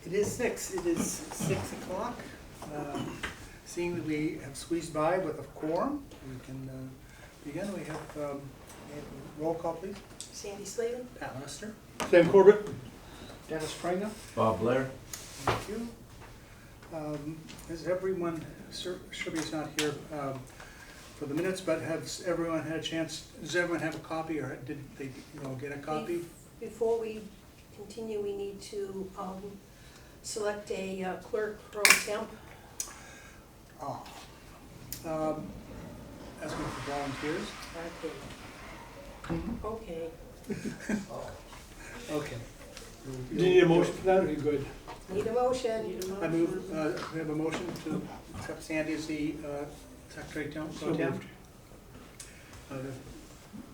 It is 6 o'clock. Seeing that we have squeezed by with a quorum, we can begin. We have a roll call, please. Sandy Slavin. Pat Lester. Sam Corbett. Dennis Pranger. Bob Blair. Thank you. Has everyone, Sylvia's not here for the minutes, but has everyone had a chance, does everyone have a copy, or did they get a copy? Before we continue, we need to select a clerk pro temp. Asking for volunteers. Okay. Okay. Do you need a motion for that, or are you good? Need a motion. I move, we have a motion to accept Sandy as the secretary pro So temp. moved.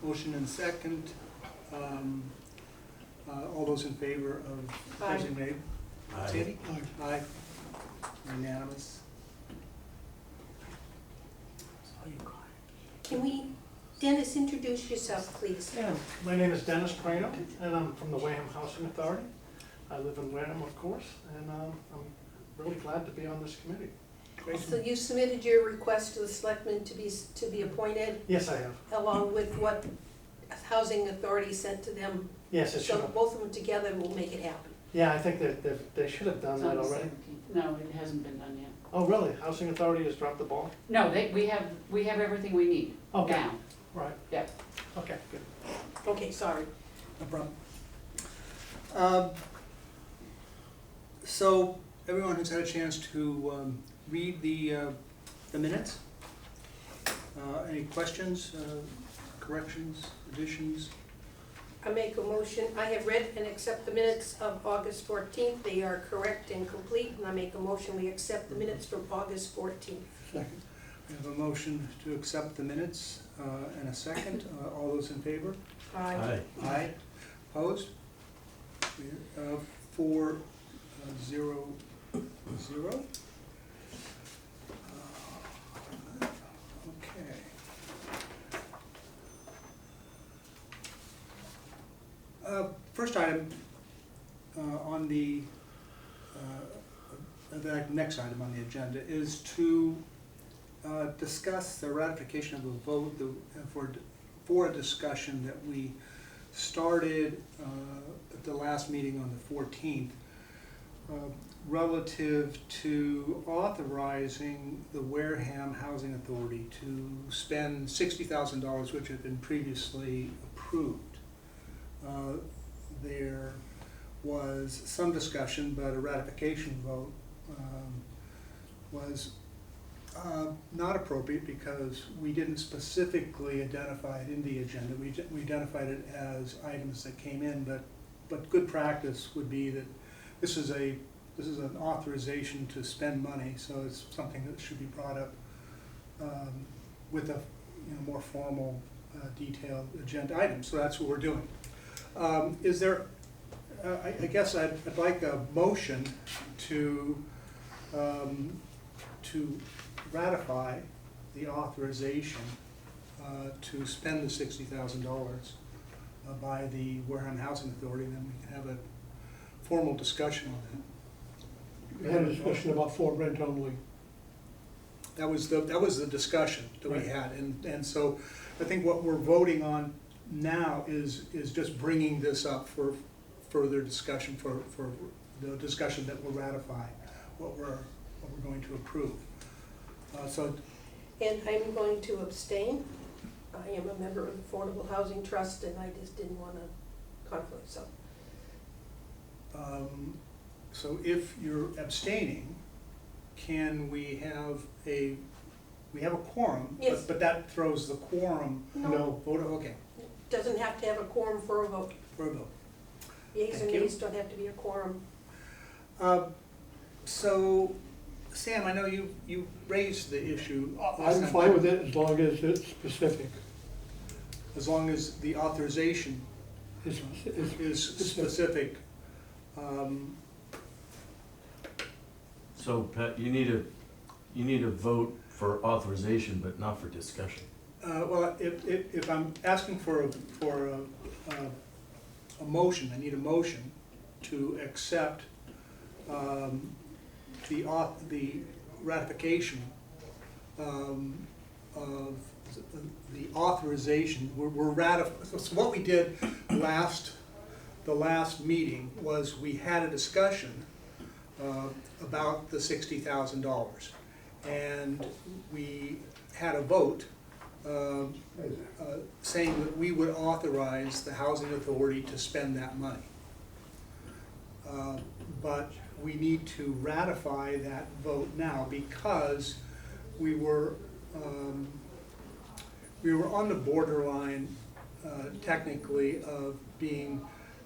Motion and second. All those in favor of Aye. designating Sandy? Aye. Unanimous. Can we, Dennis, introduce yourself, please? Yeah, my name is Dennis Prano, and I'm from the Wareham Housing Authority. I live in Wareham, of course, and I'm really glad to be on this committee. Great. So you submitted your request to the selectmen to be appointed, Yes, I have. along with what Housing Authority sent to them. Yes, it should So have. both of them together will make it happen. Yeah, I think that they should have done that already. No, it hasn't been done yet. Oh, really? Housing Authority has dropped the ball? No, we have everything we need Okay. now. Right. Yeah. Okay, good. Okay, sorry. No problem. So everyone has had a chance to read the minutes. Any questions, corrections, additions? I make a motion, I have read and accept the minutes of August 14th. They are correct and complete, and I make a motion, we accept the minutes from August 14th. Second. We have a motion to accept the minutes and a second. All those in favor? Aye. Aye. Opposed? 4, 0, 0. Okay. First item on the next item on the agenda is to discuss the ratification of a vote for a discussion that we started at the last meeting on the 14th relative to authorizing the Wareham Housing Authority to spend $60,000, which had been previously approved. There was some discussion, but a ratification vote was not appropriate because we didn't specifically identify it in the agenda. We identified it as items that came in, but good practice would be that this is an authorization to spend money, so it's something that should be brought up with a more formal, detailed agenda item. So that's what we're doing. Is there? I guess I'd like a motion to ratify the authorization to spend the $60,000 by the Wareham Housing Authority, and then we can have a formal discussion on that. We had a discussion about for rent only. That was the discussion that we Right. had, and so I think what we're voting on now is just bringing this up for further discussion, for the discussion that will ratify what we're going to approve. And I'm going to abstain. I am a member of the Affordable Housing Trust, and I just didn't want to conflict, so. So if you're abstaining, can we have a quorum? Yes. But that throws the quorum, No. vote, okay, Doesn't have to have a quorum for a vote. for a vote. Yeas and Thank you. nays don't have to be a quorum. So, Sam, I know you raised the issue. last I'm time, fine too. with it as long as it's specific. As long as the authorization is specific. So Pat, you need a vote for authorization, but not for discussion. Well, if I'm asking for a motion, I need a motion to accept the ratification of the authorization, we're ratifying. So what we did the last meeting was we had a discussion about the $60,000. And we had a vote saying that we would authorize the housing authority to spend that money. But we need to ratify that vote now because we were on the borderline technically of being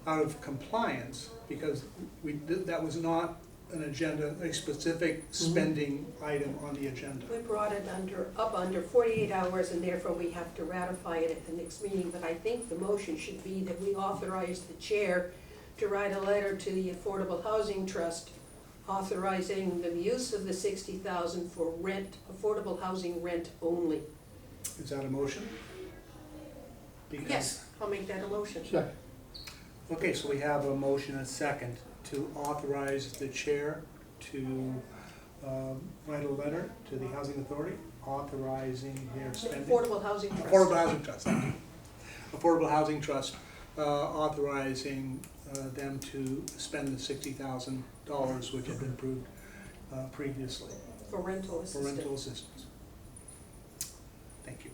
out of compliance because that was not an agenda, a specific spending item on the agenda. We brought it up under 48 hours, and therefore we have to ratify it at the next meeting. But I think the motion should be that we authorize the chair to write a letter to the Affordable Housing Trust authorizing the use of the $60,000 for rent, affordable housing rent only. Is that a motion? Because- Yes, I'll make that a motion. Second. Okay, so we have a motion and a second to authorize the chair to write a letter to the housing authority authorizing their spending. Affordable Housing Trust. Affordable Housing Trust, thank you. Affordable Housing Trust authorizing them to spend the $60,000 which had been approved previously For rental for assistance. rental assistance. Thank you.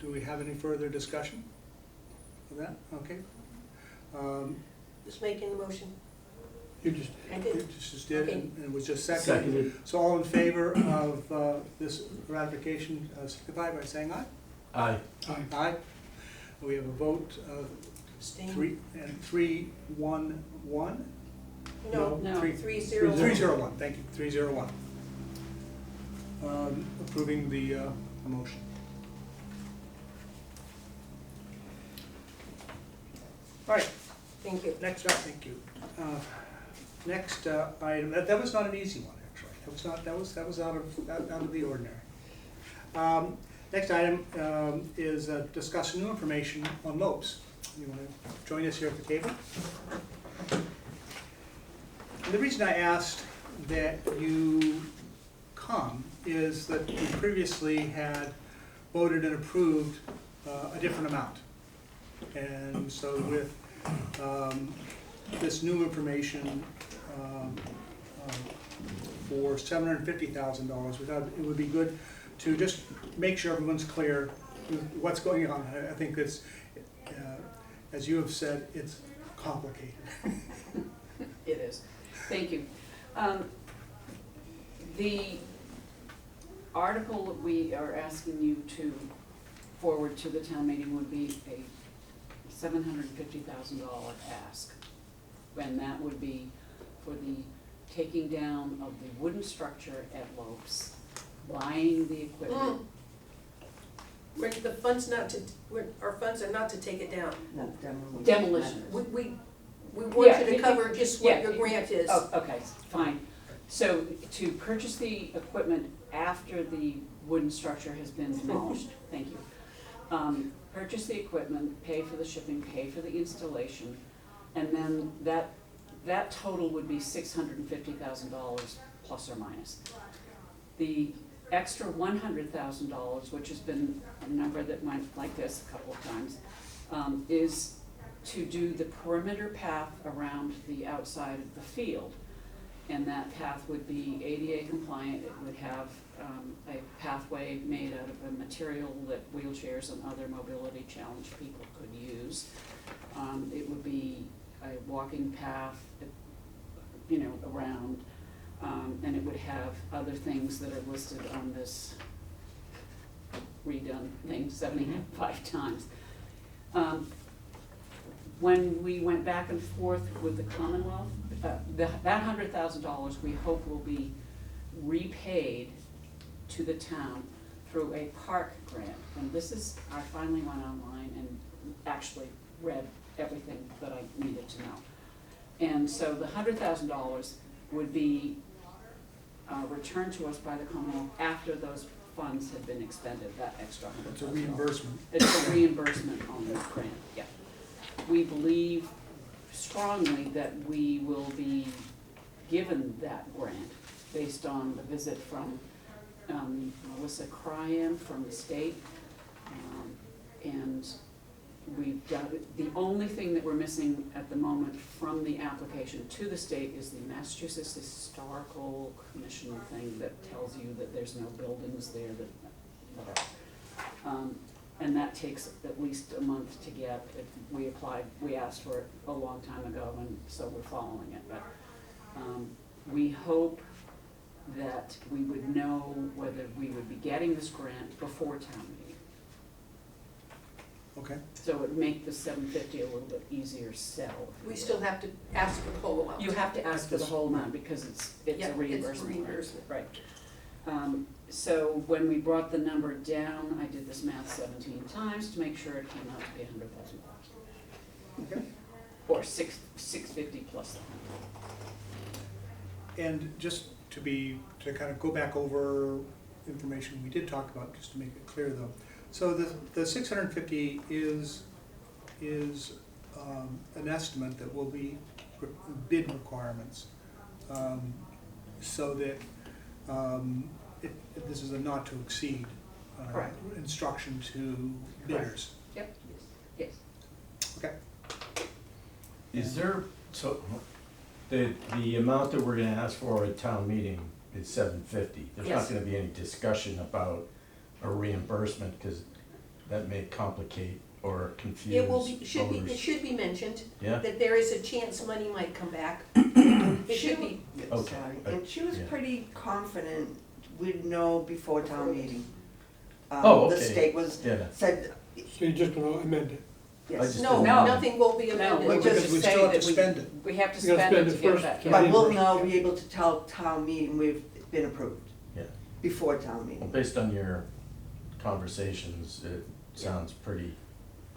Do we have any further discussion of that? Okay. Just making the motion. You just, I did. It just did, Okay. and it was just seconded. Seconded. So all in favor of this ratification, signify by saying aye. Aye. Aye. We have a vote of Abstain. 3-1-1. No, No. 3-0. 301, thank you, 301. Approving the motion. All right, Thank you. next up, thank you. Next item, that was not an easy one, actually. That was out of the ordinary. Next item is discuss new information on LOPES. You want to join us here at the table? And the reason I asked that you come is that we previously had voted and approved a different amount. And so with this new information for $750,000, we thought it would be good to just make sure everyone's clear with what's going on. I think it's, as you have said, it's complicated. It is. Thank you. The article that we are asking you to forward to the town meeting would be a $750,000 ask. And that would be for the taking down of the wooden structure at Lopes, buying the equipment. The funds our funds are not to take it down. No, demolition. Demolition. We want Yeah, you to cover just what your grant is. Oh, okay, fine. So to purchase the equipment after the wooden structure has been demolished, thank you. Purchase the equipment, pay for the shipping, pay for the installation, and then that total would be $650,000 plus or minus. The extra $100,000, which has been a number that went like this a couple of times, is to do the perimeter path around the outside of the field. And that path would be ADA compliant. It would have a pathway made out of a material that wheelchairs and other mobility challenged people could use. It would be a walking path, around, and it would have other things that are listed on this redone thing 75 times. When we went back and forth with the Commonwealth, that $100,000 we hope will be repaid to the town through a park grant. And this is, I finally went online and actually read everything that I needed to know. And so the $100,000 would be returned to us by the Commonwealth after those funds had been expended, that extra $100,000. It's a reimbursement. It's a reimbursement on this grant, yeah. We believe strongly that we will be given that grant based on the visit from Melissa Cryan from the state. And we've done, the only thing that we're missing at the moment from the application to the state is the Massachusetts Historical Commission thing that tells you that there's no buildings there, that, whatever. And that takes at least a month to get. We asked for it a long time ago, and so we're following it. But we hope that we would know whether we would be getting this grant before town meeting. Okay, So it would make the $750 a little bit easier sell. We still have to ask for the whole amount. You have to ask for the whole amount because it's Yeah, a reimbursement. It's reimbursement. Right. So when we brought the number down, I did this math 17 times to make sure it came out to be $100,000. okay. Or $650 plus the And just to kind of go back over information we did talk about, just to make it clear though. So the 650 is an estimate that will be bid requirements, so that this is a not to exceed Correct. instruction to bidders. Yep. Yes. Okay. Is there, so, the amount that we're gonna ask for at town meeting is $750. There's not Yes. gonna be any discussion about a reimbursement, cause that may complicate or confuse It voters. it should be mentioned Yeah, that there is a chance money might come back. It should be, okay. Sorry, and she was Yeah. pretty confident we'd know before town meeting. Oh, The okay. state was, Yeah, said, So you're just gonna amend it? I yes, just no, didn't know. nothing will be No, amended. we Because just we say still have that to spend it. we have to You gotta spend spend it it to get first, that. yeah. but we'll reimbursed, know, yeah. be able to tell town meeting we've been approved yeah. before town Well, meeting, based on your conversations, it sounds pretty,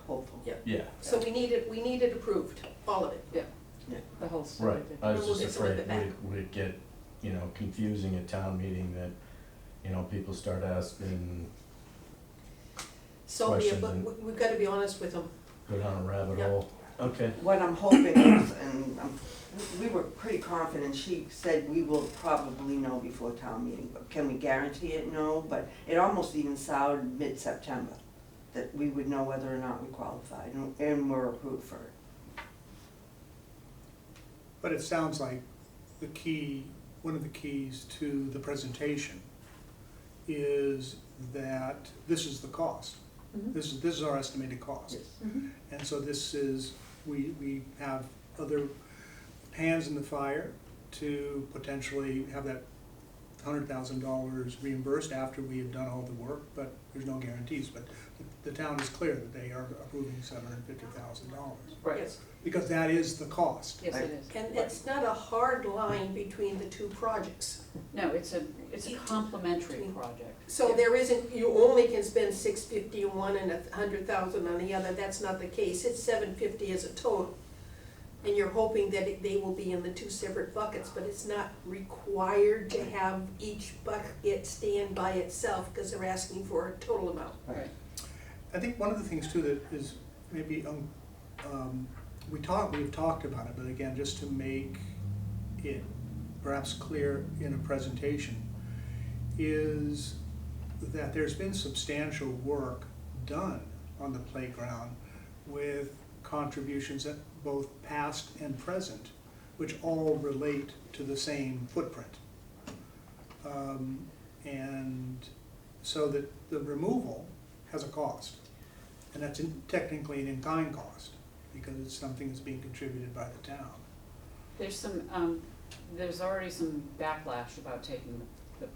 hopeful. Yeah. yeah. So we need it approved, all of it. The whole Right, story. I was We'll just get some of afraid, it back. would it get, confusing at town meeting that, people start asking, So be it, but Questions we've gotta be honest with them. go down a rabbit Yeah. hole? Okay, What I'm hoping is, and we were pretty confident, she said we will probably know before town meeting, but can we guarantee it? No, but it almost even sounded mid-September, that we would know whether or not we qualified and were approved for it. But it sounds like one of the keys to the presentation is that this is the cost. Mhm. This is our estimated cost. Mhm. And so this is, we have other pans in the fire to potentially have that $100,000 reimbursed after we have done all the work, but there's no guarantees. But the town is clear that they are approving $750,000, Right, Yes. because that is the cost. yes it is. And it's not a hard line between the two projects. No, it's a complementary project. So there isn't, you only can spend $650 on one and $100,000 on the other, that's not the case, it's $750 as a total. And you're hoping that they will be in the two separate buckets, but it's not required to have each bucket stand by itself, because they're asking for a total amount. Right. I think one of the things too that is maybe, we've talked about it, but again, just to make it perhaps clear in a presentation, is that there's been substantial work done on the playground with contributions at both past and present, which all relate to the same footprint. And so that the removal has a cost, and that's technically an in-kind cost, because it's something that's being contributed by the town. There's already some backlash about taking the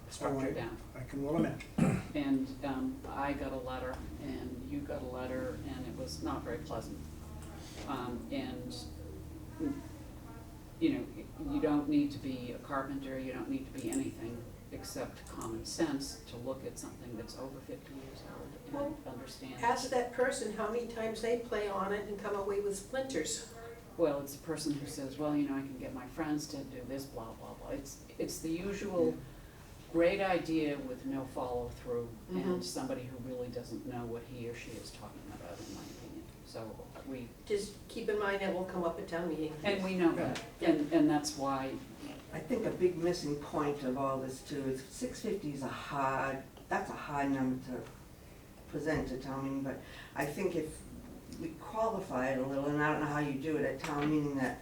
structure Alright. down. I can well imagine. And I got a letter, and you got a letter, and it was not very pleasant. And, you don't need to be a carpenter, you don't need to be anything except common sense to look at something that's over 50 years old and understand. Ask that person how many times they play on it and come away with splinters. Well, it's a person who says, well, I can get my friends to do this, blah, blah, blah. It's the usual great idea with no follow-through and Mhm. somebody who really doesn't know what he or she is talking about, in my opinion. So we, Just keep in mind that will come up at town meeting. and we know that, and that's why, I think a big missing point of all this too is 650 is that's a hard number to present to town meeting, but I think if we qualify it a little, and I don't know how you do it at town meeting, that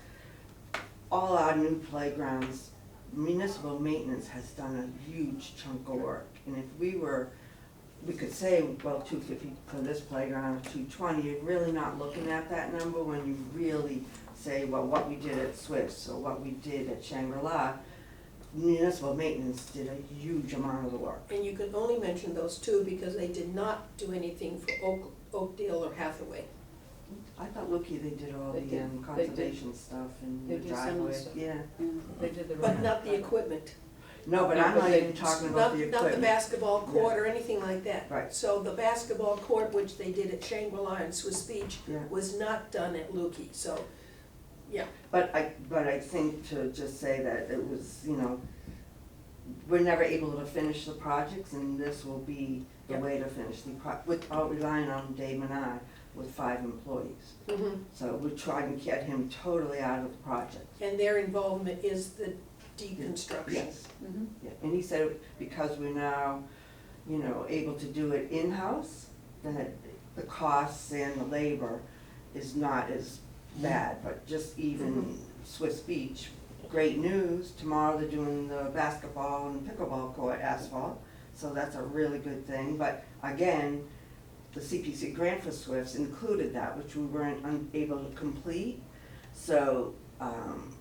all our new playgrounds, municipal maintenance has done a huge chunk of work. And if we could say, well, 250 for this playground, 220, you're really not looking at that number when you really say, well, what we did at Swiss or what we did at Shangri-La. Municipal maintenance did a huge amount of the work. And you can only mention those two because they did not do anything for Oakdale or Hathaway. I thought, looky, they did all They the did. conservation stuff and They the did some of the driveway, stuff. yeah. they did the. But not the equipment, No, but No, I'm but not they- even talking about not, the not the equipment. basketball court or anything like that. Right. So the basketball court, which they did at Shangri-La and Swiss Beach, Yeah. was not done at Lukey, so, yeah. But I think to just say that it was, we're never able to finish the projects, and this will be the Yeah. way to finish without relying on Dave and I with 5 employees. Mhm. So we're trying to get him totally out of the project. And their involvement is the deconstruction. Yes, Mhm. yeah, and he said because we're now, able to do it in-house, that the costs and the labor is not as bad, but just even Swiss Beach, great news, tomorrow they're doing the basketball and pickleball court asphalt, so that's a really good thing, but again, the CPC grant for Swifts included that, which we weren't able to complete, so,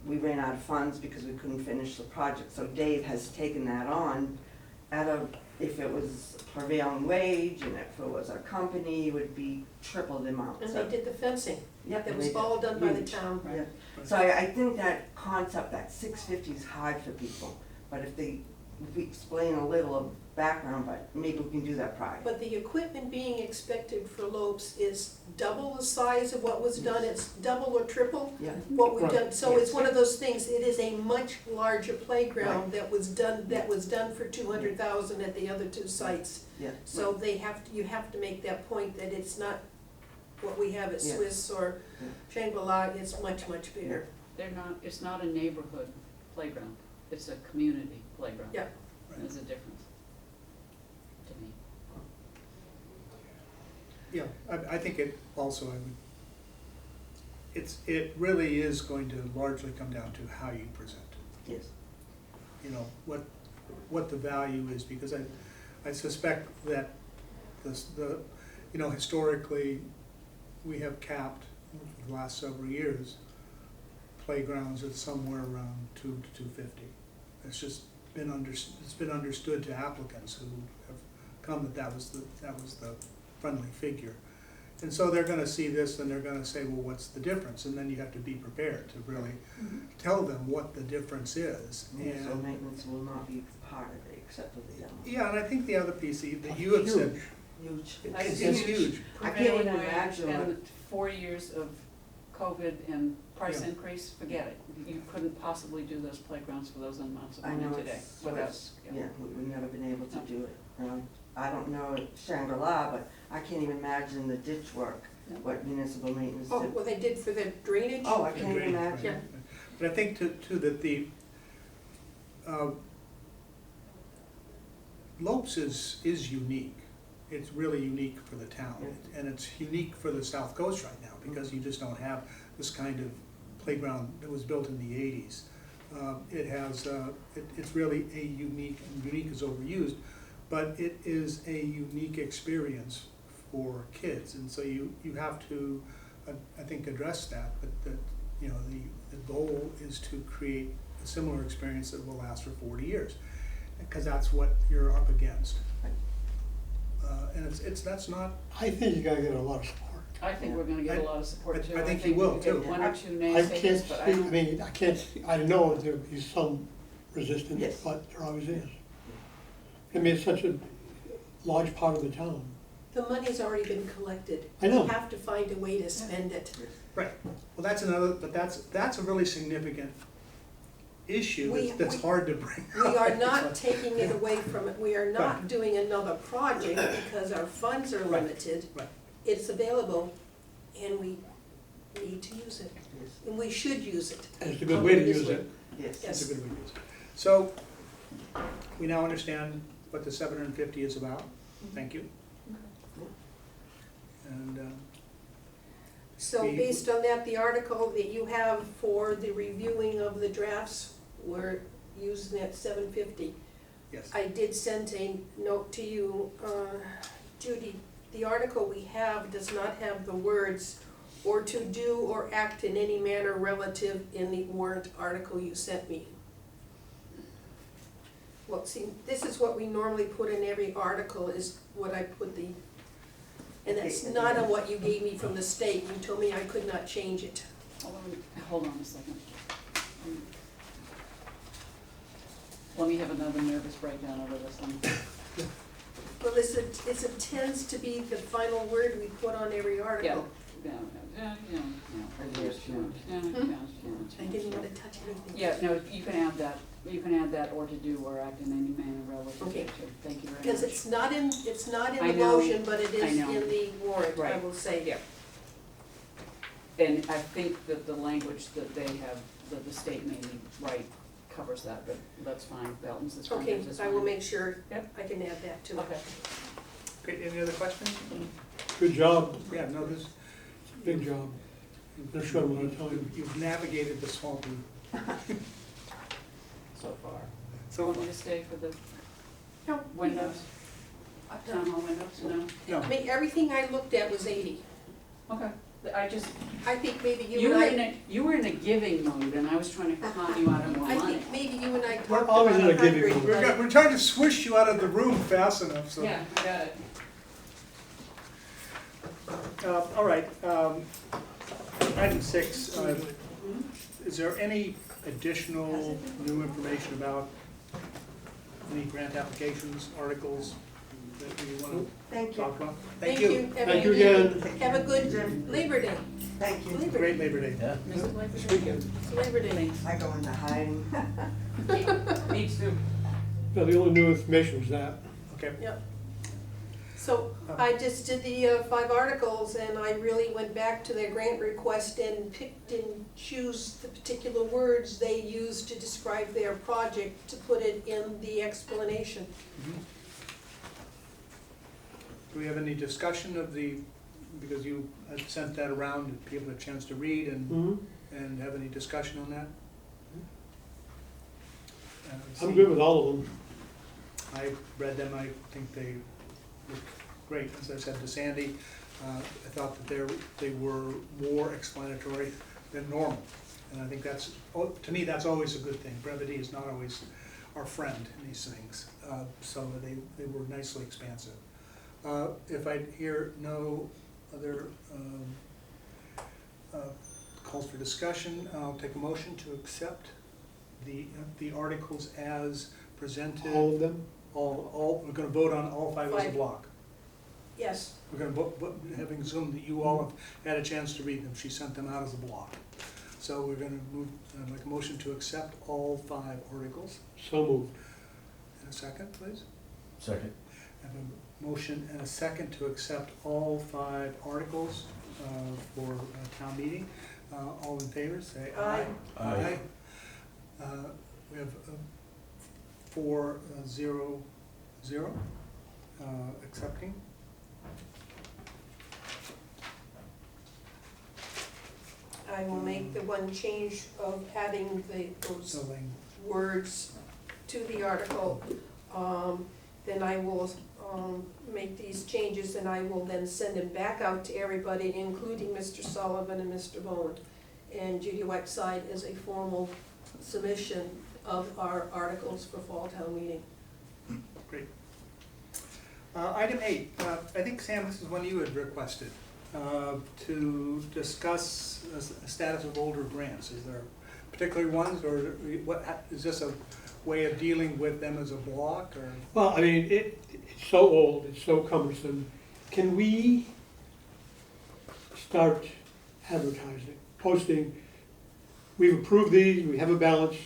we ran out of funds because we couldn't finish the project, so Dave has taken that on if it was prevailing wage and if it was a company, it would be triple the amount, And so. they did the fencing, Yep, that and was they all did. done by the Huge. town. Yeah, so I think that concept, that 650 is hard for people, but if we explain a little of background, but maybe we can do that prior. But the equipment being expected for Lopes is double the size of what was done, it's double or triple Yeah, what we've Right. done, so it's one of those things, it is a much larger playground Right. that was done for 200,000 at the other two sites. yeah. So you have to make that point that it's not what we have at Yeah. Swiss or Yeah. Shangri-La, it's much, much bigger. It's not a neighborhood playground, it's a community playground. Yeah. There's a difference to me. Yeah, I think it also, it really is going to largely come down to how you present it. Yes, What the value is, because I suspect that historically, we have capped, for the last several years, playgrounds at somewhere around 2 to 250. It's just been understood to applicants who have come that was the friendly figure. And so they're gonna see this and they're gonna say, well, what's the difference? And then you have to be prepared to really tell them what the difference is. so And, maintenance will not be part of it, except for the, yeah, and I think the other piece that you have said, huge. it's huge. I can't even Prevailing wage imagine and 4 years of COVID and price Yeah. increase, forget it. You couldn't possibly do those playgrounds for those amounts of I money know today it's, without. we've never been able to do it. I don't know at Shangri-La, but I can't even imagine the ditch work, No. what municipal maintenance Oh, did. what they did for the drainage? Oh, I can't even Right. imagine. But I think too that the, Lopes is unique. It's really unique for the town, and it's unique for the South Coast right now, because you just don't have this kind of playground that was built in the 80s. It has, it's really a unique is overused, but it is a unique experience for kids, and so you have to, I think, address that, but the goal is to create a similar experience that will last for 40 years, because that's what you're up against. And that's not, I think you gotta get a lot of support. I think we're gonna get a lot of support too. I think you will, we get too. one or two I can't naysayers, speak, but I know there'll be some resistance, Yes. but there always is. I mean, it's such a large part of the town. The money's already been collected. I know. We have to find a way to spend it. right, well, that's a really significant issue We- that's we- hard to bring We up. are not taking it away from it, we are not doing another project because our funds are Right. limited. Right. It's available, and we need to use it, Yes, and we should use it. And it's a good way to use it. yes. That's Yes. a good way to use it. So, we now understand what the 750 is about. Thank you. And, So We- based on that, the article that you have for the reviewing of the drafts, we're using that 750. yes, I did send a note to you, Judy, the article we have does not have the words "or to do or act in any manner relative" in the warrant article you sent me. Well, see, this is what we normally put in every article, is what I put and that's not on what you gave me from the state. You told me I could not change it. Hold on a second. Let me have another nervous breakdown over this one. Well, it tends to be the final word we put on every article. I didn't want to touch anything. Yeah, no, you can add that "or to do or act in any manner relative Okay. to." Thank you very much. Because it's not in I the know, motion, but it is I know. in the warrant, I Right. will say. Yeah. And I think that the language that they have, that the state may write covers that, but that's fine, Belton's is fine. Okay, This is I will fine. make sure Yep. I can add that to it. Okay. okay, any other questions? Good job, Yeah, no, this, big job. In a short amount of time. you've navigated the swamp. So far. So, Want me to stay for the No. windows? Town hall windows? No? no, I mean, everything I looked at was 80. Okay. I just, I think maybe you you were and you were in a giving mood and I was trying to con you out of more I money. think maybe you and I We're talked always about in a giving 100, mood. but we're trying to swish you out of the room fast enough, so. Yeah, I got it. All right, item 6, is there any additional new information about any grant applications, articles that we want to Thank you, talk about? thank you. Have a Thank you good again. evening. Have a good Labor Day. thank you. Labor Great Day. Labor Day. Yeah. This weekend. It's Labor Day. I go into hiding. Me too. No, the only new information was that. Okay, Yep. So I just did the 5 articles, and I really went back to their grant request and picked and choose the particular words they used to describe their project to put it in the explanation. do we have any discussion of the, because you had sent that around, did people have a chance to read and have any discussion on that? I'm good with all of them. I read them, I think they look great. As I said to Sandy, I thought that they were more explanatory than normal. And I think that's, to me, that's always a good thing. Brevity is not always our friend in these things. So they were nicely expansive. If I hear no other calls for discussion, I'll take a motion to accept the articles as presented. All of them? We're gonna vote on all 5 as a 5. block. Yes, We're gonna vote, having assumed that you all have had a chance to read them, she sent them out as a block. So we're gonna move, make a motion to accept all 5 articles. So moved. And a second, please. Second. I have a motion and a second to accept all 5 articles for town meeting. All in favor, say aye. Aye. Aye. We have 4-0-0 accepting. I will make the one change of adding those So then, words to the article. Then I will make these changes, and I will then send them back out to everybody, including Mr. Sullivan and Mr. Bowen, and Judy Whiteside as a formal submission of our articles for fall town meeting. great. Item 8, I think, Sam, this is one you had requested, to discuss the status of older grants. Is there particular ones, or what, is this a way of dealing with them as a block, or? Well, I mean, it's so old, it's so cumbersome. Can we start advertising, posting, we've approved these, we have a balance.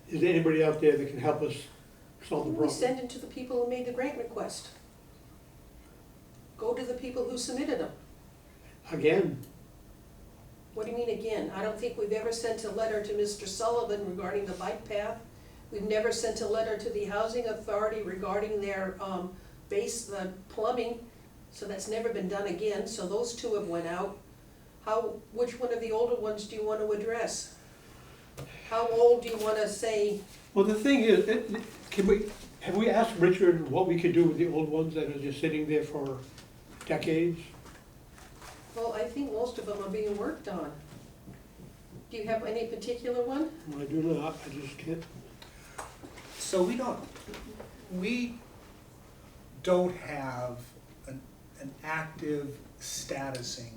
Is there anybody out there that can help us solve the We problem? send it to the people who made the grant request. Go to the people who submitted them. Again, What do you mean again? I don't think we've ever sent a letter to Mr. Sullivan regarding the bike path. We've never sent a letter to the housing authority regarding their, plumbing, so that's never been done again, so those two have went out. Which one of the older ones do you want to address? How old do you want to say? well, the thing is, have we asked Richard what we could do with the old ones that are just sitting there for decades? Well, I think most of them are being worked on. Do you have any particular one? I do not, I just can't. So we don't have an active statusing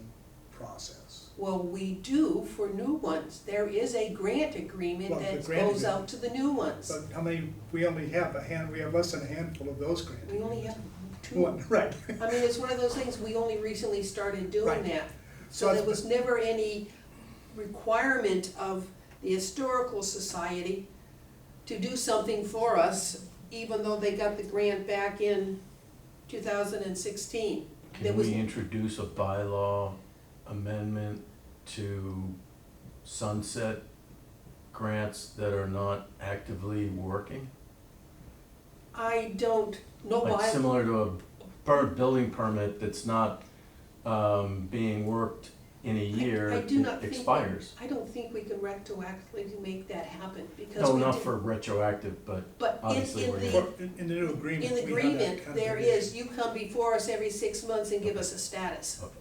process. Well, we do for new ones. There is a grant agreement Well, the that grant goes out to the new ones. But how many, we only have we have less than a handful of those grants. We only have two. One, right. I mean, it's one of those things, we only recently started doing Right. that. So So there that's- was never any requirement of the Historical Society to do something for us, even though they got the grant back in 2016. There Can was- we introduce a bylaw amendment to sunset grants that are not actively working? I don't know Like why. similar to a building permit that's not being worked in a year, I do not it think- expires. I don't think we can retroactively make that happen, because No, we not did- for retroactive, but But obviously we're in gonna- the, In the new agreement, in the we have that agreement, kind of there provision. is, you come before us every 6 months and give us a status. Okay,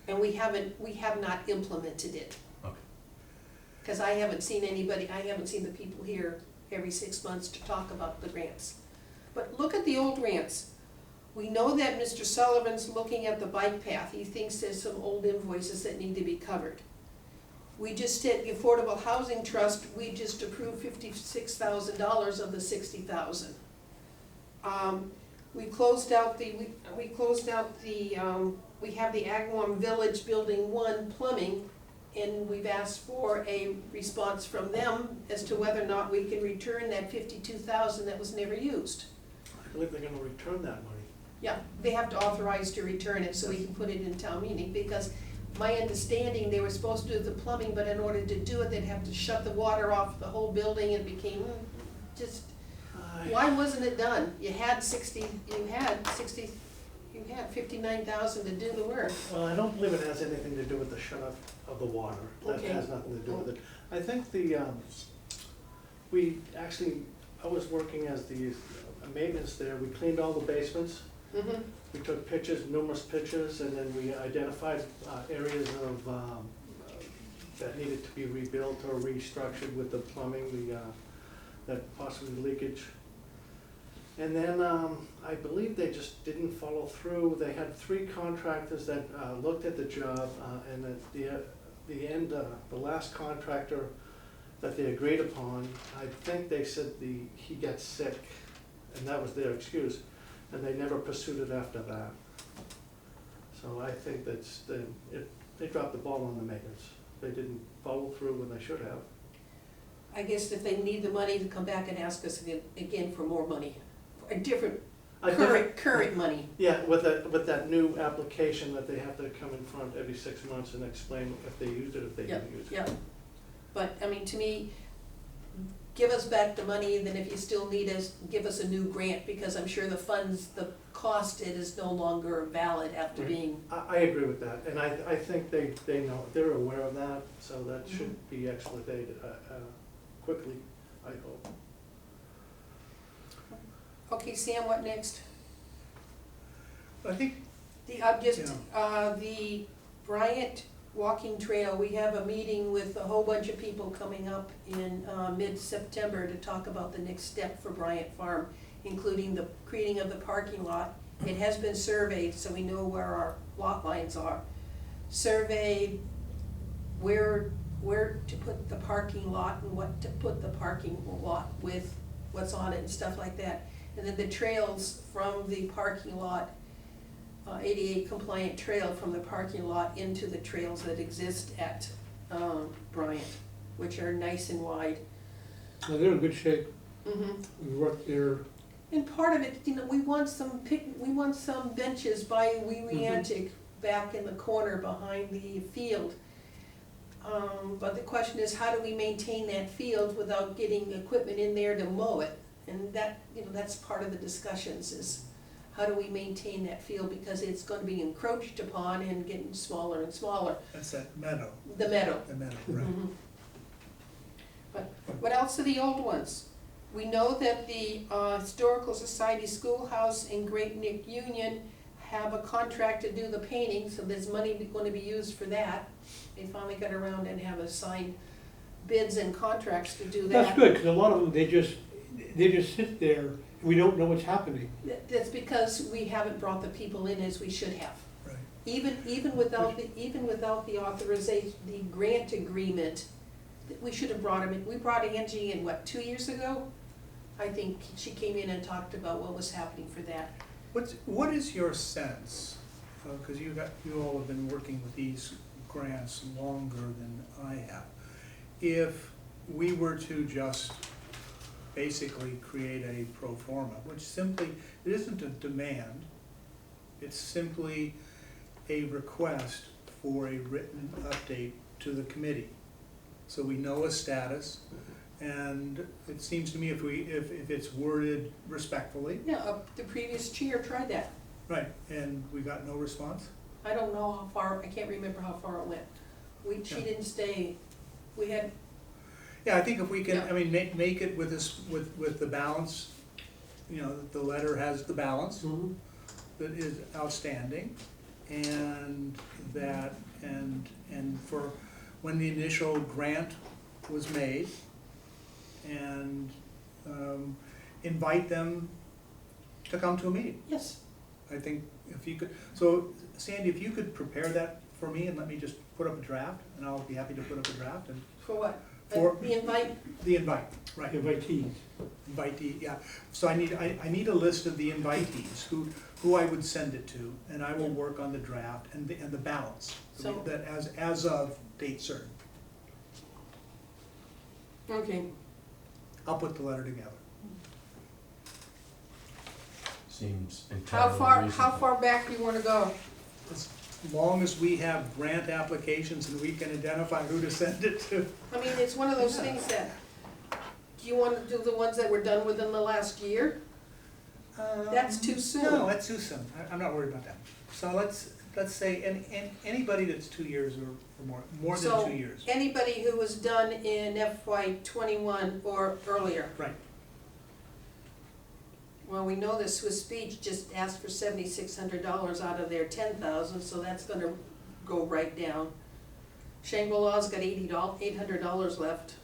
And we have not implemented it. okay. Because I haven't seen the people here every 6 months to talk about the grants. But look at the old grants. We know that Mr. Sullivan's looking at the bike path. He thinks there's some old invoices that need to be covered. We just did the Affordable Housing Trust, we just approved $56,000 of the $60,000. We closed out we have the Agawam Village Building 1 plumbing, and we've asked for a response from them as to whether or not we can return that $52,000 that was never used. I believe they're gonna return that money. Yeah, they have to authorize to return it so we can put it in town meeting, because my understanding, they were supposed to do the plumbing, but in order to do it, they'd have to shut the water off the whole building, and it became just, why wasn't it done? You had 59,000 to do the work. Well, I don't believe it has anything to do with the shut-off of the water. That Okay. has nothing to do with it. I think I was working as the maintenance there. We cleaned all the basements. Mhm. We took pictures, numerous pictures, and then we identified areas of, that needed to be rebuilt or restructured with the plumbing, that possibly leakage. And then, I believe they just didn't follow through. They had 3 contractors that looked at the job, and at the end, the last contractor that they agreed upon, I think they said he got sick, and that was their excuse, and they never pursued it after that. So I think they dropped the ball on the maintenance. They didn't follow through when they should have. I guess if they need the money, to come back and ask us again for more money, a different, current money. Yeah, with that new application that they have to come in front every 6 months and explain if they used it, if they didn't use it. Yeah, but, I mean, to me, give us back the money, and then if you still need us, give us a new grant, because I'm sure the funds, the cost it is no longer valid after Right. being, I agree with that, and I think they know, they're aware of that, so that should be expedited quickly, I hope. okay, Sam, what next? I think, The Bryant Walking Trail, we have a meeting with a whole bunch of people coming up in mid-September to talk about the next step for Bryant Farm, including the creating of the parking lot. It has been surveyed, so we know where our lot lines are. Surveyed where to put the parking lot and what to put the parking lot with, what's on it and stuff like that. And then the trails from the parking lot, ADA compliant trail from the parking lot into the trails that exist at Bryant, which are nice and wide. Well, they're in good shape. Mhm. We worked there, And part of it, we want some benches by Wee Wee Mhm. Antic back in the corner behind the field. But the question is, how do we maintain that field without getting equipment in there to mow it? And that, that's part of the discussions, is how do we maintain that field, because it's gonna be encroached upon and getting smaller and smaller, That's that meadow, the meadow. right. Mhm. But what else are the old ones? We know that the Historical Society Schoolhouse and Great Neck Union have a contract to do the painting, so there's money gonna be used for that. They finally got around and have assigned bids and contracts to do that. That's good, because a lot of them, they just sit there, and we don't know what's happening. That's because we haven't brought the people in as we should have. Right. Even without the authorization, the grant agreement, we should have brought them in. We brought Angie in, what, 2 years ago? I think she came in and talked about what was happening for that. What is your sense, because you all have been working with these grants longer than I have, if we were to just basically create a pro forma, which simply, it isn't a demand, it's simply a request for a written update to the committee, so we know a status, and it seems to me if it's worded respectfully, Yeah, the previous chair tried that. right, and we got no response? I don't know how far, I can't remember how far it went. She Yeah. didn't stay, we had, Yeah, I think if we can, Yeah. I mean, make it with this, with the balance, the letter has the balance that is outstanding, and that, and for when the initial grant was made, and invite them to come to a meeting. yes, I think if you could, so Sandy, if you could prepare that for me and let me just put up a draft, and I'll be happy to put up a draft, and for what? For- The invite, the invite, right. Invitees. Invitee, yeah. So I need a list of the invitees, who I would send it to, and I will work on the draft and the balance. So- That as of date certain. okay. I'll put the letter together. Seems How entirely far reasonable. back do you wanna go? As long as we have grant applications and we can identify who to send it to. I mean, it's one of those things that, do you wanna do the ones that were done within the last year? That's too soon. No, that's too soon. I'm not worried about that. So let's say anybody that's 2 years or more than So- 2 years. Anybody who was done in FY '21 or earlier. Right. Well, we know that Swiss Beach just asked for $7,600 out of their 10,000, so that's gonna go right down. Shangri-La's got $800 left.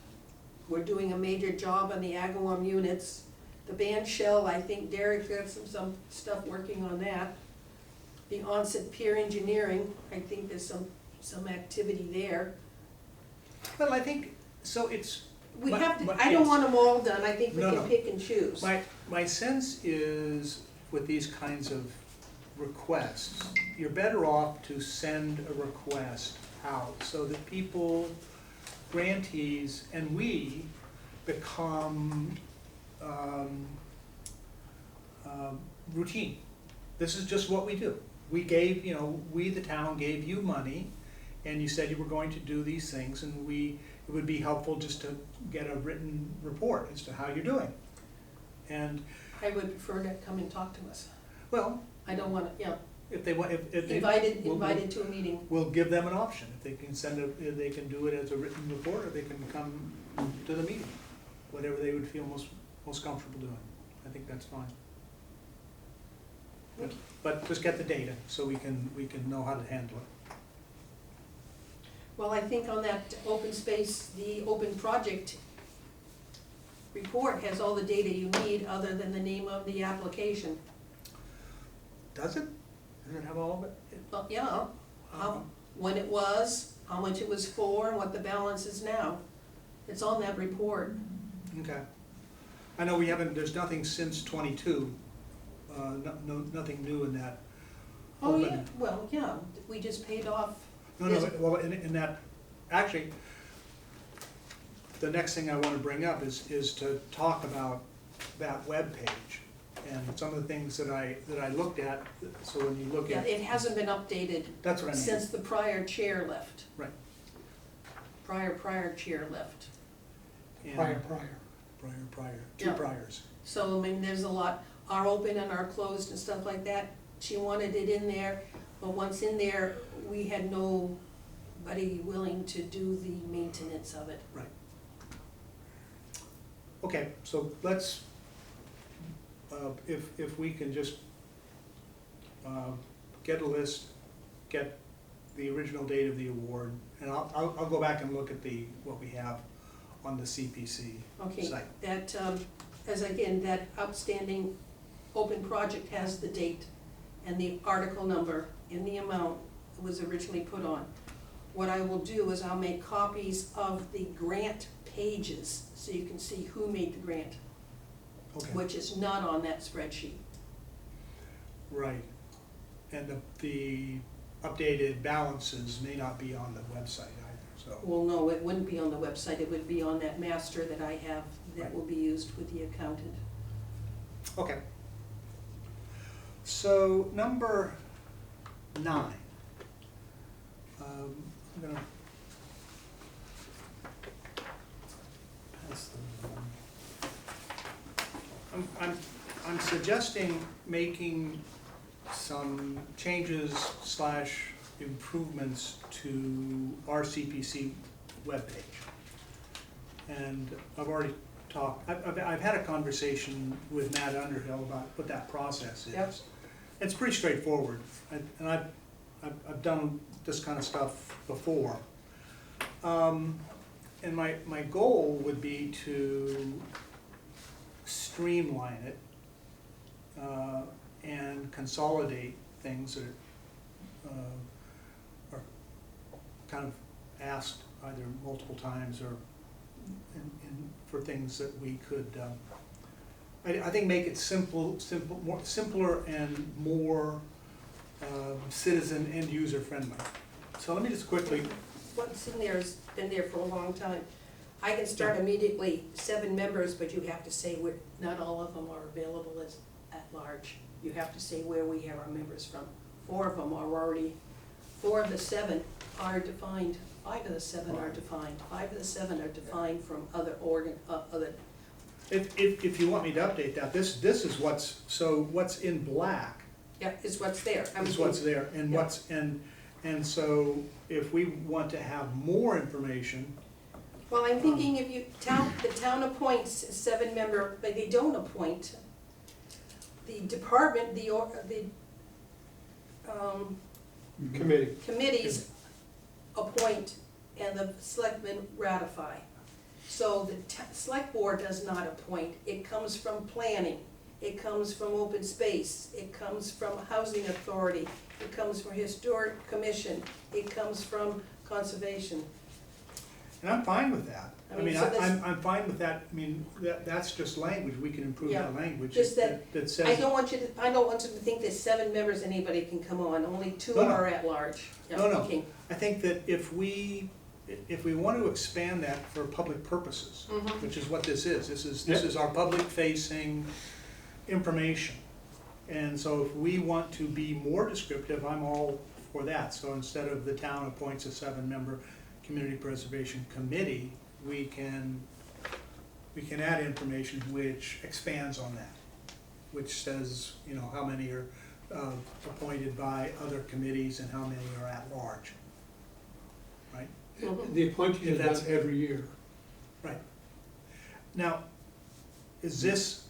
We're doing a major job on the Agawam units. The band shell, I think Derek's got some stuff working on that. The onset peer engineering, I think there's some activity there. Well, I think, so it's, We But- have to, but I don't yes. want them all done, I think we No, can no. pick and choose. my sense is with these kinds of requests, you're better off to send a request out so that people, grantees, and we become routine. This is just what we do. We gave, we, the town, gave you money, and you said you were going to do these things, and it would be helpful just to get a written report as to how you're doing. And, I would prefer to come and talk to us. well, I don't wanna, if they want, if they. invited to a meeting. We'll give them an option. If they can if they can do it as a written report, or they can come to the meeting. Whatever they would feel most comfortable doing. I think that's fine. But just get the data so we can know how to handle it. Well, I think on that open space, the open project report has all the data you need, other than the name of the application. Does it? Does it have all of it? Well, yeah, when it was, how much it was for, and what the balance is now. It's on that report. Okay. I know there's nothing since 22, nothing new in that. Oh, open- yeah, well, yeah, we just paid off. No, well, in that, actually, the next thing I want to bring up is to talk about that webpage And some of the things that I looked at, so when you look Yeah, at, it hasn't been updated that's what I mean. since the prior chair left. Right. Prior chair left. And- prior. Prior, two Yeah. priors. So, I mean, there's a lot, are open and are closed and stuff like that. She wanted it in there, but once in there, we had nobody willing to do the maintenance of it. Okay, so let's, if we can just get a list, get the original date of the award, and I'll go back and look at what we have on the CPC Okay, site. that, as again, that outstanding open project has the date and the article number and the amount it was originally put on. What I will do is I'll make copies of the grant pages so you can see who made the grant, Okay, which is not on that spreadsheet. right. And the updated balances may not be on the website either, so. Well, no, it wouldn't be on the website, it would be on that master that I have that will be used with the accountant. Okay. So, number 9. I'm gonna pass them. I'm suggesting making some changes / improvements to our CPC webpage. And I've already talked, I've had a conversation with Matt Underhill about what that process is. Yep. It's pretty straightforward, and I've done this kind of stuff before. And my goal would be to streamline it and consolidate things that are kind of asked either multiple times or for things that we could, I think make it simpler and more citizen and user friendly. So let me just quickly, What's in there has been there for a long time. I can start immediately, 7 members, but you have to say not all of them are available as at large. You have to say where we have our members from. 4 of them are already, 4 of the 7 are defined, 5 of the 7 are defined. 5 of the 7 are defined from other other, if you want me to update that, this is what's in black yeah, is what's there. is what's there, and Yeah. and so if we want to have more information, Well, I'm thinking if the town appoints a 7-member, but they don't appoint, the department, Committee. committees appoint and the selectmen ratify. So the select board does not appoint, it comes from planning, it comes from open space, it comes from housing authority, it comes from historic commission, it comes from conservation. and I'm fine with that. I I mean, mean, so this- I'm fine with that. I mean, that's just language, we can improve Yeah, that language. just that That I says, don't want you to think there's 7 members, anybody can come on, only 2 No, no. are at large. Yeah, No, no. okay. I think that if we want to expand that for public purposes, Mhm. which is what this is Yep. our public facing information. And so if we want to be more descriptive, I'm all for that. So instead of the town appoints a 7-member community preservation committee, we can add information which expands on that, which says, how many are appointed by other committees and how many are at large, right? Mhm. The appointees If are that's- done every year. Right. Now, is this,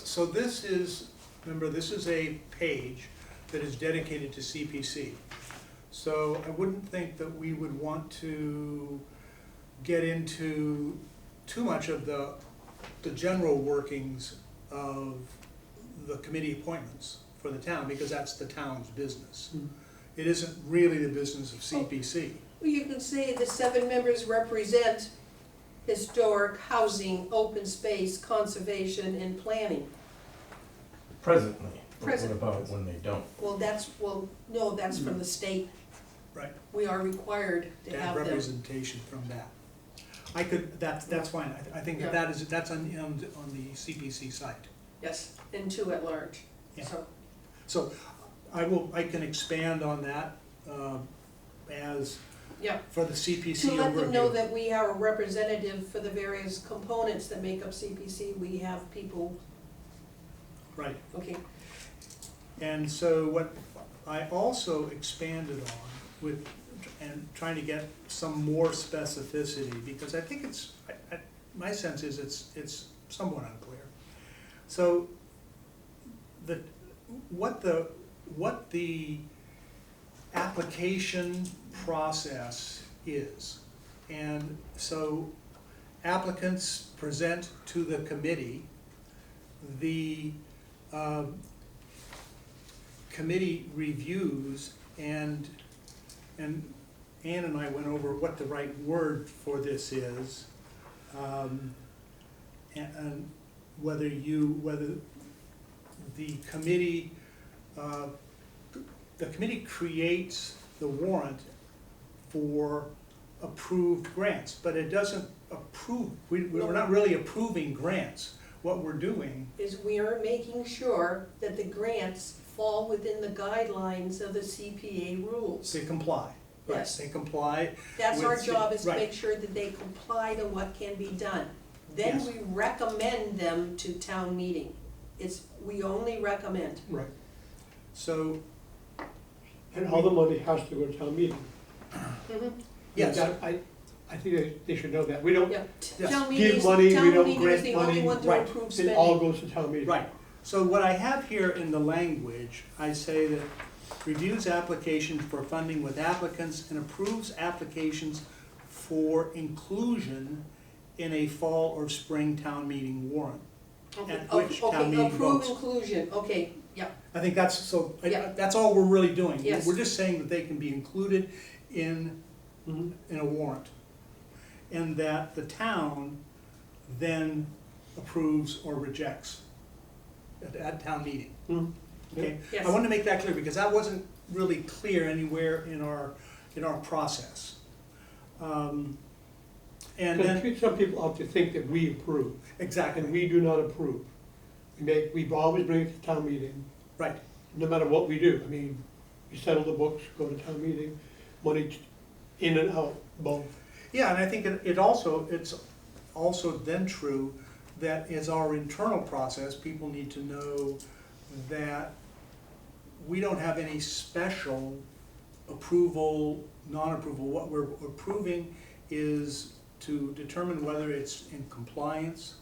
so this is, remember, this is a page that is dedicated to CPC. So I wouldn't think that we would want to get into too much of the general workings of the committee appointments for the town, because that's the town's business. Hmm. It isn't really the business of CPC. Well, you can say the 7 members represent historic, housing, open space, conservation, and planning. Presently, but what Present. about when they don't? No, that's from the state. Right. We are required to To have have them. representation from that. That's fine, I think Yeah. that's on the CPC site. Yes, and 2 at large, Yeah. so, So I can expand on that, as, yeah. for the CPC To let them know overview. that we are a representative for the various components that make up CPC, we have people, Right. okay, And so what I also expanded on with, and trying to get some more specificity, because I think my sense is it's somewhat unclear. So what the application process is. And so applicants present to the committee, the committee reviews, and Ann and I went over what the right word for this is, and whether the committee creates the warrant for approved grants, but it doesn't approve, we're not really approving grants. What we're doing, is we are making sure that the grants fall within the guidelines of the CPA rules. they comply. Right, Yes. they comply. That's our with- job, is to right. make sure that they comply to what can be done. Then Yes. we recommend them to town meeting. We only recommend. Right. So, And all the money has to go to town meeting. yes, I think they should know that. We don't Yeah, Yes. town meeting give is, money, we town don't meeting is grant the only money. one to right. approve It all spending. goes to town meeting. right. So what I have here in the language, I say that reviews applications for funding with applicants and approves applications for inclusion in a fall or spring town meeting warrant. Okay, At which town meeting approve votes. inclusion, okay, yeah, I think that's, so, Yeah. that's all we're really doing. Yes. We're just saying that they can be included in Mhm. a warrant. And that the town then approves or rejects at town meeting, Mhm. okay? yes. I wanted to make that clear, because that wasn't really clear anywhere in our process. And then, Because some people ought to think that we approve, and exactly, we do not approve. We've always bring it to town meeting, right, no matter what we do. I mean, we settle the books, go to town meeting, money in and out, both. yeah, and I think it's also then true that as our internal process, people need to know that we don't have any special approval, non-approval. What we're approving is to determine whether it's in compliance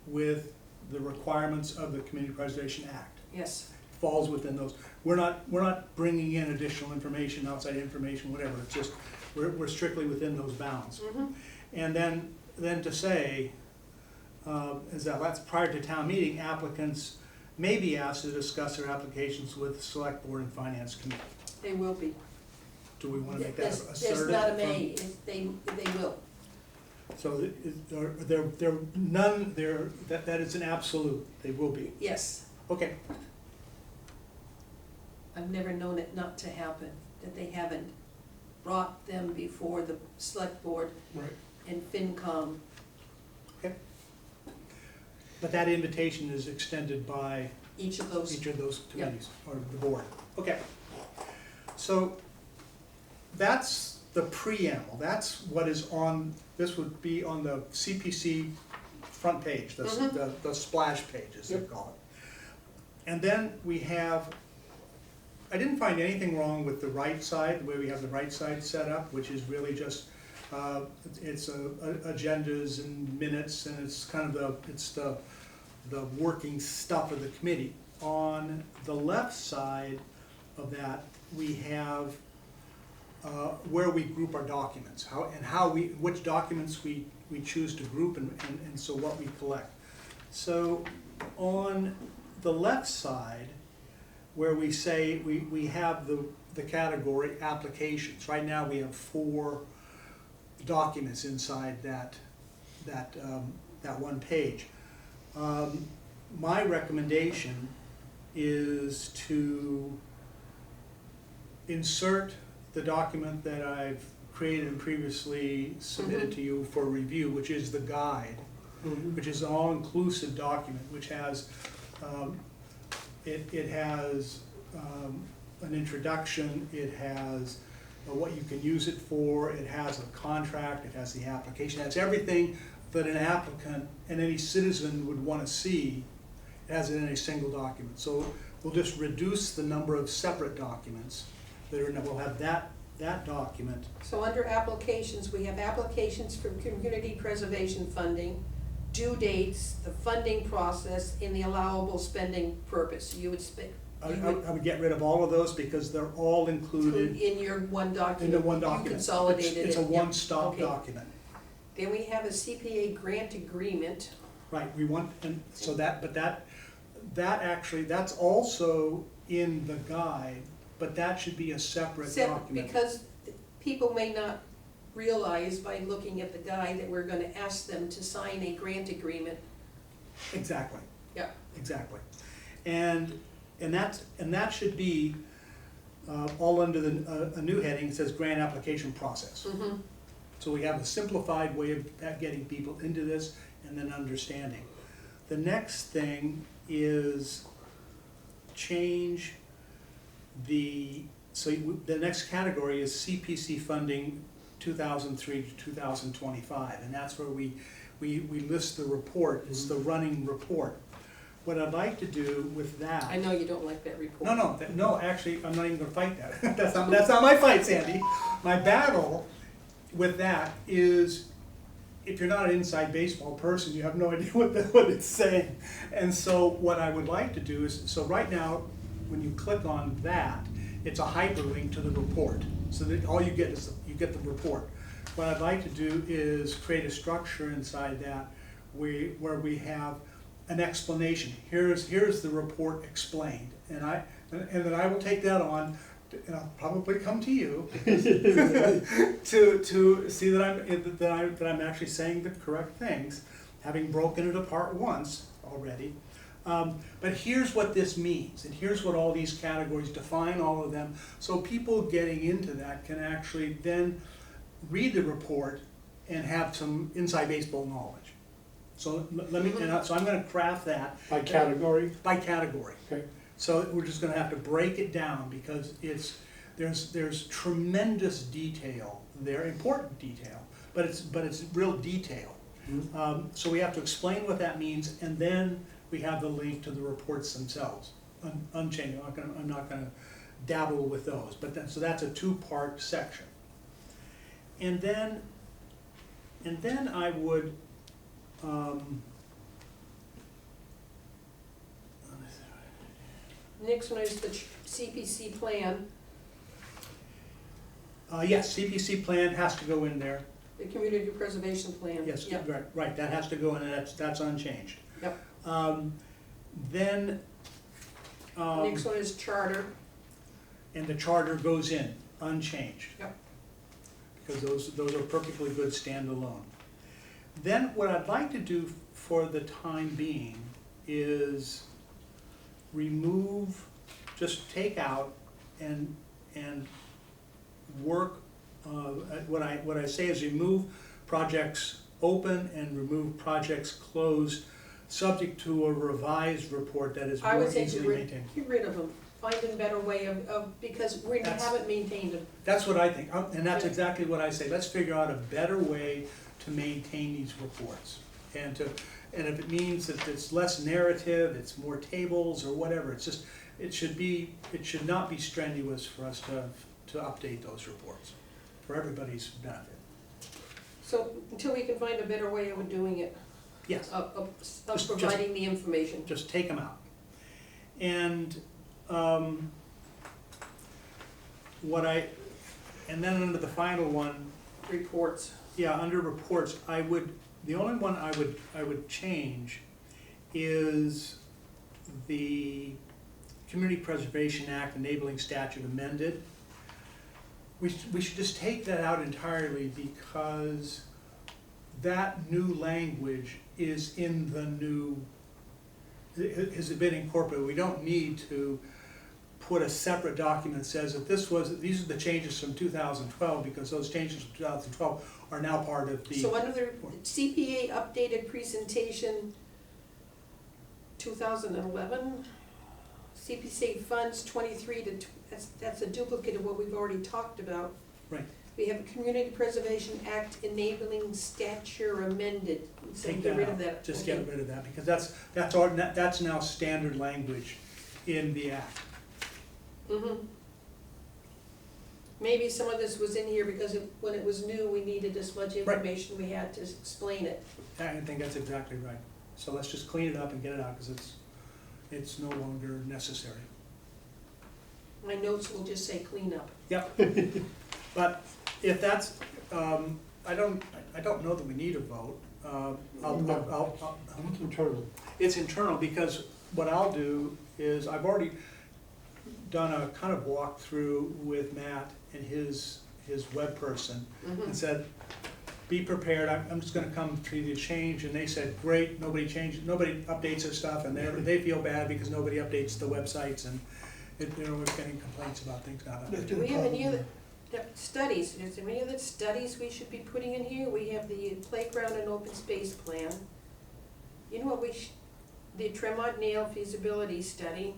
with the requirements of the Community Preservation Act. Yes, Falls within those. We're not bringing in additional information, outside information, whatever. It's just, we're strictly within those bounds. mhm, And then to say, that's prior to town meeting, applicants may be asked to discuss their applications with Select Board and Finance Committee. they will be. Do we wanna make that There's assertive? not a from- may, they will. So that is an absolute, they will be. Yes, Okay, I've never known it not to happen, that they haven't brought them before the select board Right. and FinCom. but that invitation is extended by Each of those, each of those committees, or the board. Okay. So that's the preamble, that's what is on, this would be on the CPC front page, the splash page, as they call it. And then we have, I didn't find anything wrong with the right side, the way we have the right side set up, which is really just, it's agendas and minutes, and it's kind of the working stuff of the committee. On the left side of that, we have where we group our documents, which documents we choose to group, and so what we collect. So on the left side, where we say we have the category applications. Right now we have 4 documents inside that one page. My recommendation is to insert the document that I've created and previously submitted to you for review, which is the guide, Mhm. which is an all-inclusive document, which has It has an introduction, it has what you can use it for, it has a contract, it has the application, it has everything that an applicant and any citizen would want to see. It has it in a single document. So we'll just reduce the number of separate documents that are, we'll have that document. So under applications, we have applications for community preservation funding, due dates, the funding process, and the allowable spending purpose. You would I would get rid of all of those because they're all included in your one document. in the one document. You consolidated it. It's a yeah. one-stop Okay. document. Then we have a CPA grant agreement. Right, we want, and so that, but that actually, that's also in the guide, but that should be a separate document. Because people may not realize by looking at the guide that we're gonna ask them to sign a grant agreement. Exactly. Yeah. Exactly. And that should be all under a new heading, it says grant application process. Mm-hmm. So we have a simplified way of getting people into this and then understanding. The next thing is change the next category is CPC funding 2003 to 2025, and that's where we list the report, it's the running report. What I'd like to do with that. I know you don't like that report. No, actually, I'm not even gonna fight that. That's not my fight, Sandy. My battle with that is, if you're not an inside baseball person, you have no idea what it's saying. And so what I would like to do is, so right now, when you click on that, it's a hyperlink to the report. So that all you get is, you get the report. What I'd like to do is create a structure inside that where we have an explanation. Here's the report explained. And then I will take that on, and I'll probably come to you to see that I'm actually saying the correct things, having broken it apart once already. But here's what this means, and here's what all these categories define, all of them, so people getting into that can actually then read the report and have some inside baseball knowledge. So let me, so I'm going to craft that By category? by category. Okay. So we're just going to have to break it down because there's tremendous detail there, important detail, but it's real detail. Mhm. So we have to explain what that means, and then we have the link to the reports themselves, unchanged. I'm not going to dabble with those, but so that's a two-part section. And then I would. Next one is the CPC plan, Yes, CPC plan has to go in there. the community preservation plan. Yes, Yep. right, that has to go in, and that's unchanged. Yep. Then, Next one is charter. and the charter goes in, unchanged. Yep. Because those are perfectly good standalone. Then what I'd like to do for the time being is remove, just take out and work, what I say is remove projects open and remove projects closed, subject to a revised report that is I more would say easily maintained. get rid of them, find a better way of, because we haven't maintained them. That's what I think, and that's exactly what I say. Let's figure out a better way to maintain these reports. And if it means that it's less narrative, it's more tables or whatever, it's just, it should not be strenuous for us to update those reports, for everybody's benefit. So until we can find a better way of doing it, Yes, of Just- providing the information. just take them out. And and then under the final one, Reports. yeah, under reports, the only one I would change is the Community Preservation Act enabling statute amended. We should just take that out entirely because that new language is in the new, has been incorporated. We don't need to put a separate document that says that these are the changes from 2012, because those changes from 2012 are now part of the. So under the CPA updated presentation 2011. CPC funds 23 to, that's a duplicate of what we've already talked about. Right. We have a Community Preservation Act enabling stature amended. So Take get that rid out, of that. just Okay. get rid of that, because that's now standard language in the act. Mhm. Maybe some of this was in here because when it was new, we needed as much information we had to explain it. I think that's exactly right. So let's just clean it up and get it out, because it's no longer necessary. My notes will just say cleanup. Yep. But if that's, I don't know that we need a vote. What's internal? It's internal, because what I'll do is, I've already done a kind of walkthrough with Matt and his web person, and said, be prepared, I'm just gonna come to the change, and they said, great, nobody updates their stuff, and they feel bad because nobody updates the websites, and we're getting complaints about things not updated. Do we have any other studies? Is there any other studies we should be putting in here? We have the playground and open space plan. You know what the Tremont Nail feasibility study,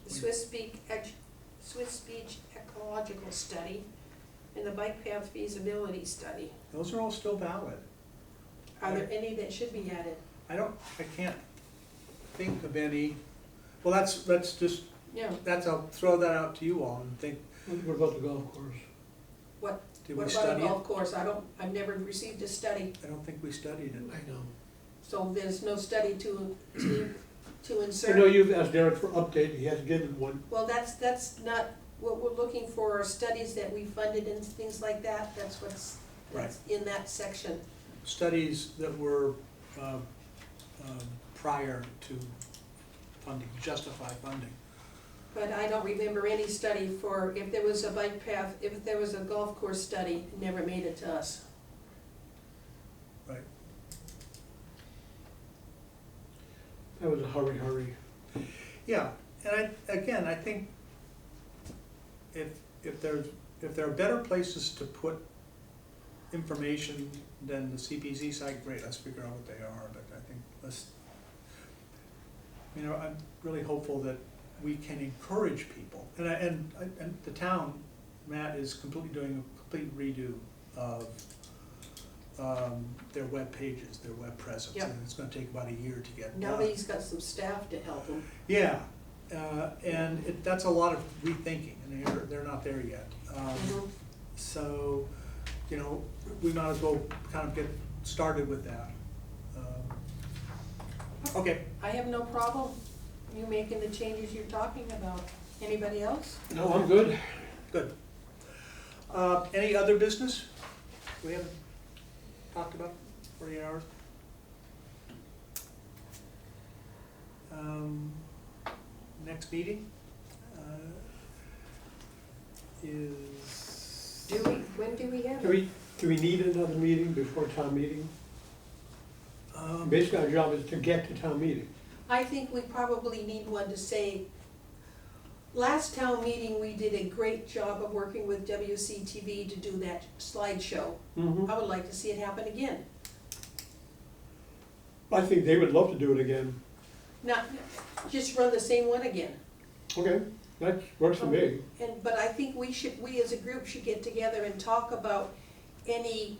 the Swiss Beach ecological study, and the bike path feasibility study. Those are all still valid. Are there any that should be added? I can't think of any. Well, Yeah. I'll throw that out to you all and think, What about the golf course? did we What about a study it? golf course? I've never received a study, I don't think we studied it. I know. so there's no study to I insert. know you've asked Derek for update, he hasn't given one. Well, that's not, what we're looking for are studies that we funded and things like that, that's in that section. Studies that were prior to funding, justify funding. But I don't remember any study for, if there was a bike path, if there was a golf course study, it never made it to us. Right. That was a hurry. Yeah, and I think if there are better places to put information than the CPZ site, great, let's figure out what they are, but I think I'm really hopeful that we can encourage people, and the town, Matt is doing a complete redo of their web pages, their web presence, Yep. and it's gonna take about a year to get Now done. that he's got some staff to help him. Yeah, and that's a lot of rethinking, and they're not there yet. So, we might as well kind of get started with that. Okay, I have no problem you making the changes you're talking about. Anybody else? No, I'm good. good. Any other business we haven't talked about 48 hours? Next meeting is. When do we have Do it? we need another meeting before town meeting? Basically, our job is to get to town meeting. I think we probably need one to say, last town meeting, we did a great job of working with WCTV to do that slideshow. I would like to see it happen again. I think they would love to do it again. Not, just run the same one again. Okay, that works for me. But I think we as a group should get together and talk about any,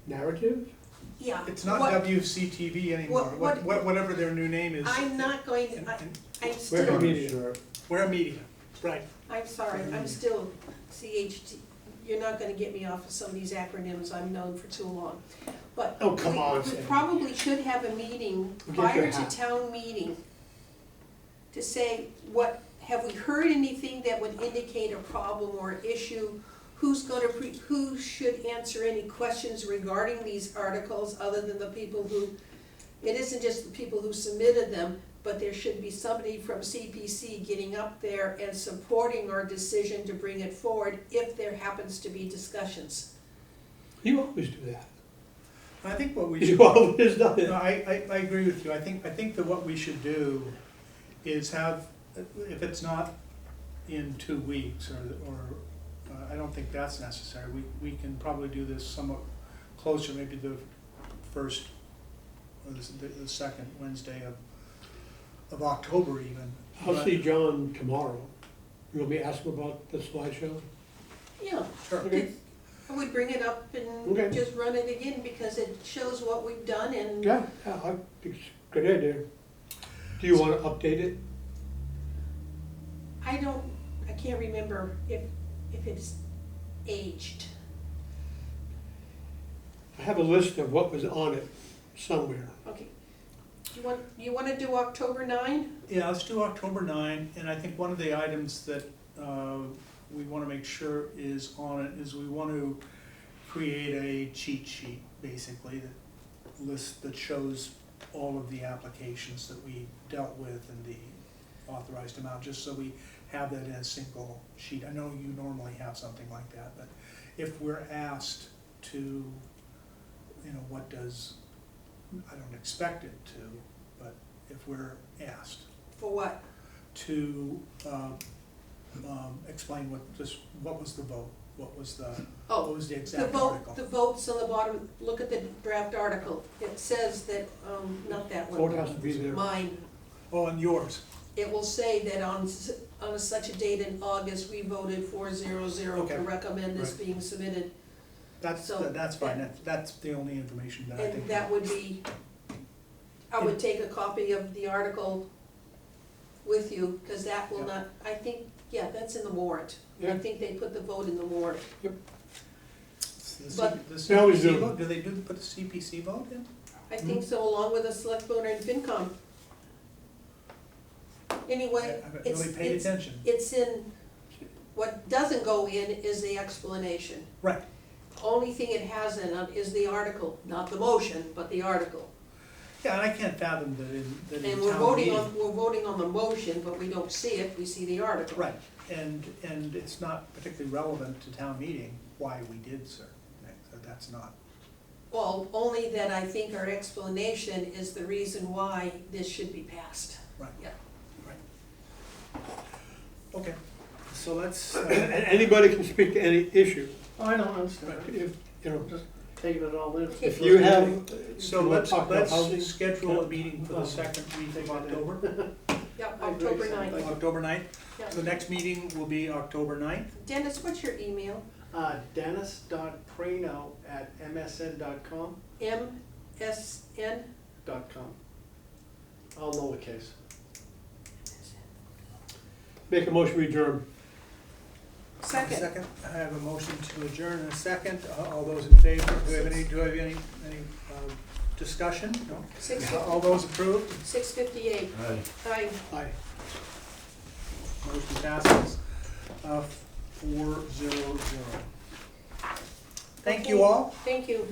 Narrative? yeah. It's not what- WCTV anymore, whatever their new name is. I'm not going to, And- I'm We're still, media. We're a media, right. I'm sorry, I'm still CHT. You're not gonna get me off of some of these acronyms I've known for too long. But Oh, come on, we Sam. probably should have a meeting We'll get prior your to hat. town meeting to say, have we heard anything that would indicate a problem or issue? Who should answer any questions regarding these articles other than the people who, it isn't just the people who submitted them, but there should be somebody from CPC getting up there and supporting our decision to bring it forward if there happens to be discussions. You always do that. I think what we should. You always done No, it. I agree with you. I think that what we should do is have, if it's not in 2 weeks, or I don't think that's necessary. We can probably do this somewhat closer, maybe the first or the second Wednesday of October even. I'll But- see John tomorrow. You want me to ask him about the slideshow? Yeah, Sure. Okay. I would bring it up and Okay. just run it again because it shows what we've done and Yeah, I think it's a good idea. Do you wanna update it? I can't remember if it's aged. I have a list of what was on it somewhere. Okay. You wanna do October 9? Yeah, let's do October 9, and I think one of the items that we want to make sure is on it is we want to create a cheat sheet, basically, that shows all of the applications that we dealt with and the authorized amount, just so we have that in a single sheet. I know you normally have something like that, but if we're asked to, you know, what does, I don't expect it to, but if we're asked For what? to explain what was the vote, what was the The exact vote, article. the votes on the bottom, look at the draft article. It says that, not that one. Vote has to be there. Mine. Oh, and yours, It will say that on such a date in August, we voted 400 Okay. to recommend this Right. being submitted. that's So- fine, that's the only information that I think. And that would be, I would take a copy of the article with you, because that will Yeah. not, I think, yeah, that's in the warrant. I Yeah. think they put the vote in the warrant. The but- the They always CPC do. vote, do they put the CPC vote in? I think so, along with the select board and FinCom. Anyway, I haven't it's, really paid it's, attention. it's in, what doesn't go in is the explanation. Right, Only thing it has in it is the article, not the motion, but the article. yeah, and I can't fathom that in And we're town voting meeting. on, we're voting on the motion, but we don't see it, we see the article. Right, and it's not particularly relevant to town meeting why we did certain things, so that's not. Well, only that I think our explanation is the reason why this should be passed. Right. Yeah. Okay, so let's, And anybody can speak to any issue. Oh, I don't understand. If, you know, Just taking it all in. if you have. so you wanna let's talk about housing? schedule a meeting for the second week of October, Yeah, I agree, October Sam. 9th. October 9th. Yeah. The next meeting will be October 9th. Dennis, what's your email? Dennis.prano@msn.com. MSN? All lowercase. Make a motion, we adjourn. Second. I have a motion to adjourn in a second. All those in favor, do I have any discussion? No? 6:58. All those approved? 6:58. Aye. Aye. Aye. Motion passes 4-0-0. Thank you Okay. all. Thank you.